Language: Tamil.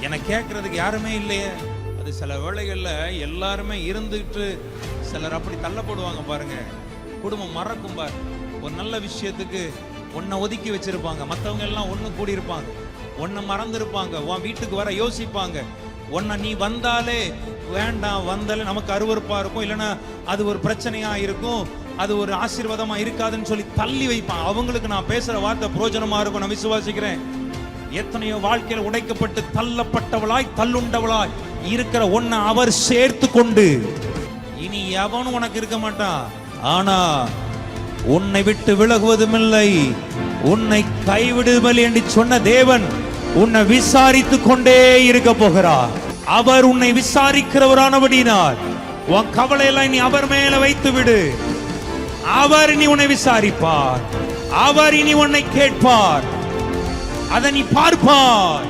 என்னை கேட்கறதுக்கு யாருமே இல்லையே. அது சில வேளைகள்ல எல்லாருமே இருந்துட்டு சிலர் அப்படி தள்ளப்படுவாங்க பாருங்க. குடும்பம் மறக்கும் பாரு. ஒரு நல்ல விஷயத்துக்கு உன்னை ஒதுக்கி வச்சிருப்பாங்க, மற்றவங்க எல்லாம் ஒண்ணு கூடி இருப்பாங்க, உன்னை மறந்து இருப்பாங்க, உன் வீட்டுக்கு வர யோசிப்பாங்க. உன்னை நீ வந்தாலே வேண்டாம், வந்தாலே நமக்கு அருவருப்பா இருக்கும், இல்லைன்னா அது ஒரு பிரச்சனையா இருக்கும், அது ஒரு ஆசீர்வாதமா இருக்காதுன்னு சொல்லி தள்ளி வைப்பான். அவங்களுக்கு நான் பேசுற வார்த்தை பிரயோஜனமா இருக்கும், நான் விசுவாசிக்கிறேன். எத்தனையோ வாழ்க்கையில உடைக்கப்பட்டு தள்ளப்பட்டவளாய் தள்ளுண்டவளாய் இருக்கிற ஒன்ன அவர் சேர்த்து கொண்டு இனி எவனும் உனக்கு இருக்க மாட்டான். ஆனா உன்னை விட்டு விலகுவதும் இல்லை, உன்னை கைவிடுவதில்லை என்று சொன்ன தேவன் உன்னை விசாரித்து கொண்டே இருக்க போகிறார். அவர் உன்னை விசாரிக்கிறவரானபடினார் உன் கவலையெல்லாம் நீ அவர் மேல வைத்து விடு. அவர் இனி உன்னை விசாரிப்பார், அவர் இனி உன்னை கேட்பார், அதை நீ பார்ப்பார்.